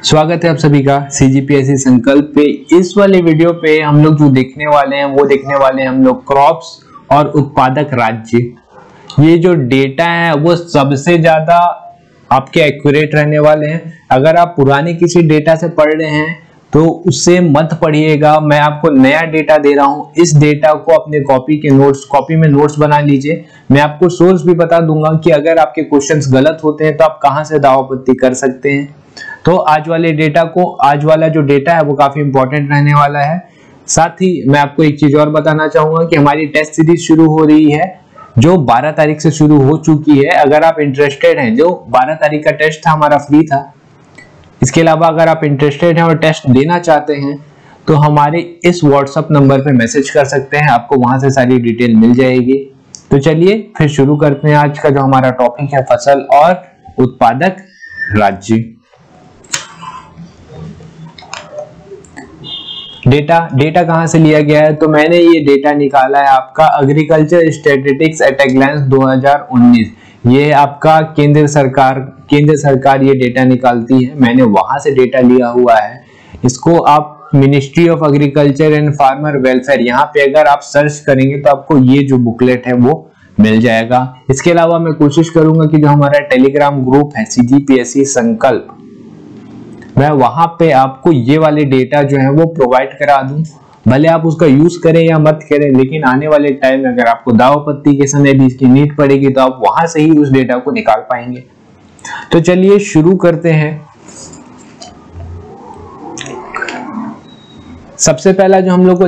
स्वागत है आप सभी का सीजीपीएससी संकल्प पे। इस वाले वीडियो पे हम लोग जो देखने वाले हैं हम लोग क्रॉप्स और उत्पादक राज्य। ये जो डेटा है वो सबसे ज्यादा आपके एक्यूरेट रहने वाले हैं। अगर आप पुराने किसी डेटा से पढ़ रहे हैं तो उससे मत पढ़िएगा। मैं आपको नया डेटा दे रहा हूं। इस डेटा को अपने कॉपी में नोट्स बना लीजिए। मैं आपको सोर्स भी बता दूंगा कि अगर आपके क्वेश्चंस गलत होते हैं तो आप कहां से दावापत्ती कर सकते हैं। तो आज वाला जो डेटा है वो काफी इंपॉर्टेंट रहने वाला है। साथ ही मैं आपको एक चीज और बताना चाहूंगा कि हमारी टेस्ट सीरीज शुरू हो रही है जो 12 तारीख से शुरू हो चुकी है। अगर आप इंटरेस्टेड हैं, जो 12 तारीख का टेस्ट था हमारा फ्री था। इसके अलावा अगर आप इंटरेस्टेड हैं और टेस्ट देना चाहते हैं तो हमारे इस व्हाट्सएप नंबर पे मैसेज कर सकते हैं, आपको वहां से सारी डिटेल मिल जाएगी। तो चलिए फिर शुरू करते हैं आज का जो हमारा टॉपिक है, फसल और उत्पादक राज्य। डेटा कहां से लिया गया है? तो मैंने ये डेटा निकाला है आपका agriculture statistics at a glance 2019। ये आपका केंद्र सरकार ये डेटा निकालती है। मैंने वहां से डेटा लिया हुआ है। इसको आप ministry of agriculture and farmer welfare, यहाँ पे अगर आप सर्च करेंगे तो आपको ये जो बुकलेट है वो मिल जाएगा। इसके अलावा मैं कोशिश करूंगा कि जो हमारा टेलीग्राम ग्रुप है सीजीपीएससी संकल्प, मैं वहां पे आपको ये वाले डेटा जो है वो प्रोवाइड करा दूं। भले आप उसका यूज करें या मत करें, लेकिन आने वाले टाइम में अगर आपको दावपत्ती के समय भी इसकी नीड पड़ेगी तो आप वहां से ही उस डेटा को निकाल पाएंगे। तो चलिए शुरू करते हैं। सबसे पहला जो हम लोग को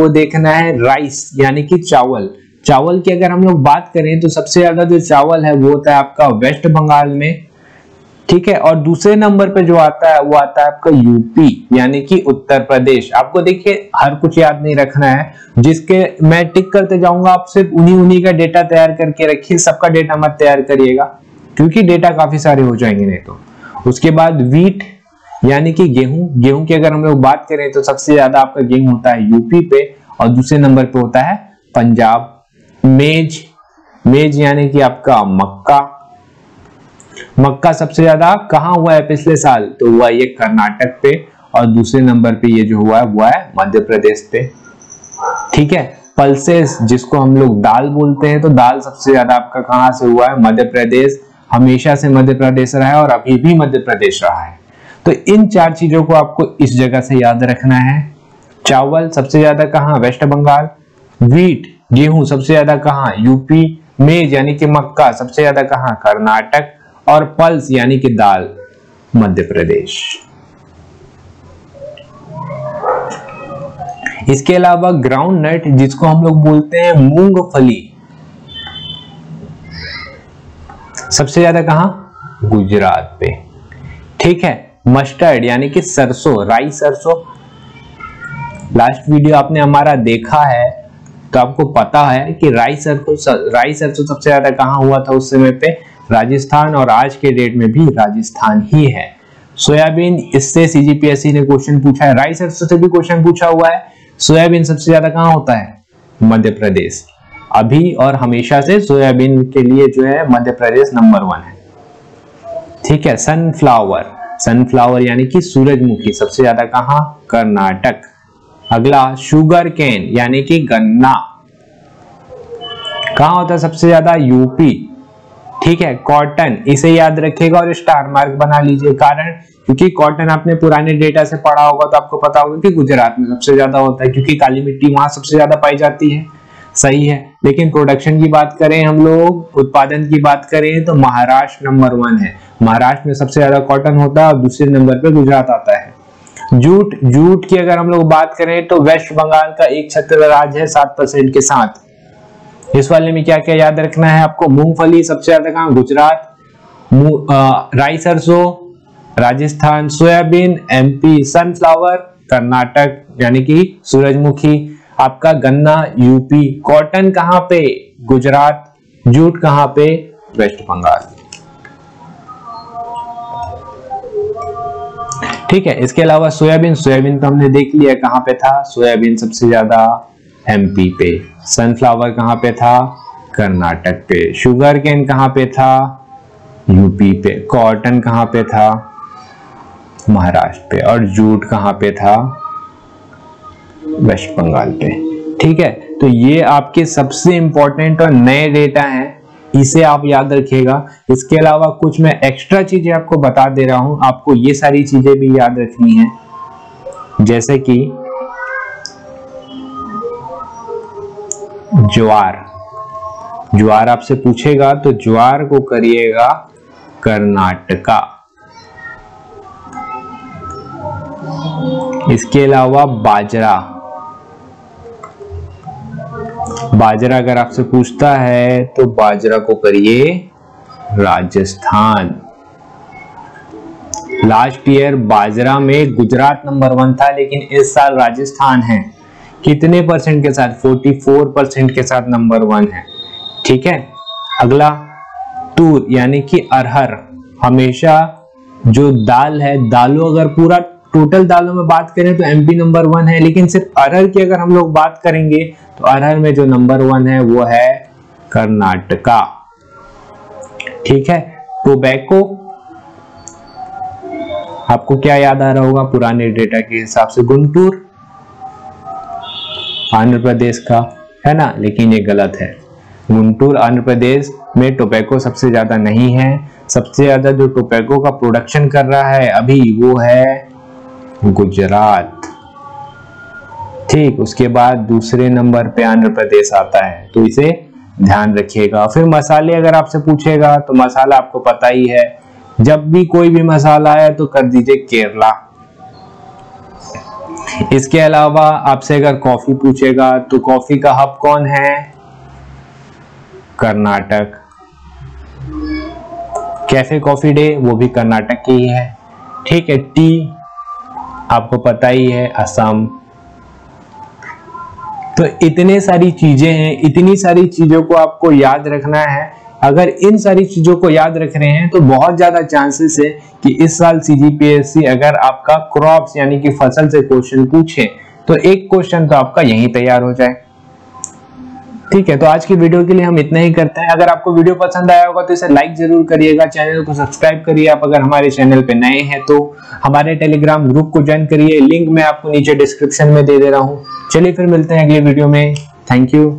देखना है राइस यानी कि चावल की अगर हम लोग बात करें तो सबसे ज्यादा जो चावल है वो होता है आपका वेस्ट बंगाल में, ठीक है। और दूसरे नंबर पे जो आता है वो आता है आपका यूपी यानी कि उत्तर प्रदेश। आपको देखिए हर कुछ याद नहीं रखना है, जिसके मैं टिक करते जाऊंगा। आप सिर्फ उन्हीं का डेटा तैयार करके रखिए, सबका डेटा मत तैयार करिएगा क्योंकि डेटा काफी सारे हो जाएंगे नहीं तो। उसके बाद वीट यानी कि गेहूं की अगर हम लोग बात करें तो सबसे ज्यादा आपका गेहूं होता है यूपी पे और दूसरे नंबर पे होता है पंजाब। मेज यानी कि आपका मक्का सबसे ज्यादा कहां हुआ है पिछले साल? तो हुआ ये कर्नाटक पे और दूसरे नंबर पे ये जो हुआ है वो है मध्य प्रदेश पे, ठीक है। पल्सेस जिसको हम लोग दाल बोलते हैं, तो दाल सबसे ज्यादा आपका कहां से हुआ है? मध्य प्रदेश। हमेशा से मध्य प्रदेश रहा है और अभी भी मध्य प्रदेश रहा है। तो इन चार चीजों को आपको इस जगह से याद रखना है। चावल सबसे ज्यादा कहां? वेस्ट बंगाल। वीट गेहूं सबसे ज्यादा कहां? यूपी। मेज यानी कि मक्का सबसे ज्यादा कहां? कर्नाटक। और पल्स यानी कि दाल मध्य प्रदेश। इसके अलावा ग्राउंड नट जिसको हम लोग बोलते हैं मूंगफली, सबसे ज्यादा कहां? गुजरात पे, ठीक है। मस्टर्ड यानी कि सरसों, राई सरसों, लास्ट वीडियो आपने हमारा देखा है तो आपको पता है कि राई सरसों सबसे ज्यादा कहां हुआ था उस समय पे? राजस्थान। और आज के डेट में भी राजस्थान ही है। सोयाबीन, इससे सीजीपीएससी ने क्वेश्चन पूछा है। राई सरसों से भी क्वेश्चन पूछा हुआ है। सोयाबीन सबसे ज्यादा कहां होता है? मध्य प्रदेश। अभी और हमेशा से सोयाबीन के लिए जो है मध्य प्रदेश नंबर 1 है, ठीक है। सनफ्लावर यानी कि सूरजमुखी सबसे ज्यादा कहां? कर्नाटक। अगला शुगर केन यानी कि गन्ना, कहां होता है सबसे ज्यादा? यूपी, ठीक है। कॉटन, इसे याद रखिएगा और स्टार मार्क बना लीजिए, कारण क्योंकि कॉटन आपने पुराने डेटा से पढ़ा होगा तो आपको पता होगा कि गुजरात में सबसे ज्यादा होता है क्योंकि काली मिट्टी वहां सबसे ज्यादा पाई जाती है, सही है। लेकिन प्रोडक्शन की बात करें, हम लोग उत्पादन की बात करें तो महाराष्ट्र नंबर 1 है। महाराष्ट्र में सबसे ज्यादा कॉटन होता है और दूसरे नंबर पे गुजरात आता है। जूट की अगर हम लोग बात करें तो वेस्ट बंगाल का एक छत्र राज्य है 7% के साथ। इस वाले में क्या क्या याद रखना है आपको? मूंगफली सबसे ज्यादा कहां? गुजरात। राई सरसों Rajasthan. Soybean MP. Sunflower Karnataka यानी कि सूरजमुखी। आपका गन्ना यूपी। कॉटन कहां पे? गुजरात। जूट कहां पे? वेस्ट बंगाल, ठीक है। इसके अलावा सोयाबीन तो हमने देख लिया कहां पे था। सोयाबीन सबसे ज्यादा एमपी पे। सनफ्लावर कहां पे था? कर्नाटक पे। शुगर केन कहां पे था? यूपी पे। कॉटन कहां पे था? महाराष्ट्र पे, और जूट कहाँ पे था, वेस्ट बंगाल पे। ठीक है, तो ये आपके सबसे इंपॉर्टेंट और नए डेटा हैं, इसे आप याद रखिएगा। इसके अलावा कुछ मैं एक्स्ट्रा चीजें आपको बता दे रहा हूं, आपको ये सारी चीजें भी याद रखनी है। जैसे कि ज्वार, ज्वार आपसे पूछेगा तो ज्वार को करिएगा कर्नाटका। इसके अलावा बाजरा, बाजरा अगर आपसे पूछता है तो बाजरा को करिए राजस्थान। लास्ट ईयर बाजरा में गुजरात नंबर 1 था, लेकिन इस साल राजस्थान है। कितने परसेंट के साथ? 44% के साथ नंबर 1 है। ठीक है, अगला तूर यानी कि अरहर। हमेशा जो दाल है, दालों अगर पूरा टोटल दालों में बात करें तो एमपी नंबर 1 है, लेकिन सिर्फ अरहर की अगर हम लोग बात करेंगे तो अरहर में जो नंबर 1 है वो है कर्नाटका। ठीक है, टोबैको आपको क्या याद आ रहा होगा पुराने डेटा के हिसाब से? गुंटूर आंध्र प्रदेश का है ना, लेकिन ये गलत है। गुंटूर आंध्र प्रदेश में टोबैको सबसे ज्यादा नहीं है। सबसे ज्यादा जो टोबैको का प्रोडक्शन कर रहा है अभी वो है गुजरात। ठीक, उसके बाद दूसरे नंबर पे आंध्र प्रदेश आता है, तो इसे ध्यान रखिएगा। फिर मसाले अगर आपसे पूछेगा तो मसाला आपको पता ही है, जब भी कोई भी मसाला आया तो कर दीजिए केरला। इसके अलावा आपसे अगर कॉफी पूछेगा तो कॉफी का हब कौन है? कर्नाटक। कैफे कॉफी डे वो भी कर्नाटक की ही है। ठीक है, टी आपको पता ही है, असम। तो इतने सारी चीजें हैं, इतनी सारी चीजों को आपको याद रखना है। अगर इन सारी चीजों को याद रख रहे हैं तो बहुत ज्यादा चांसेस है कि इस साल सीजीपीएससी अगर आपका क्रॉप्स यानी कि फसल से क्वेश्चन पूछे तो एक क्वेश्चन तो आपका यहीं तैयार हो जाए। ठीक है, तो आज की वीडियो के लिए हम इतना ही करते हैं। अगर आपको वीडियो पसंद आया होगा तो इसे लाइक जरूर करिएगा, चैनल को सब्सक्राइब करिए। आप अगर हमारे चैनल पे नए हैं तो हमारे टेलीग्राम ग्रुप को ज्वाइन करिए, लिंक मैं आपको नीचे डिस्क्रिप्शन में दे रहा हूँ। चलिए फिर मिलते हैं अगले वीडियो में। Thank you.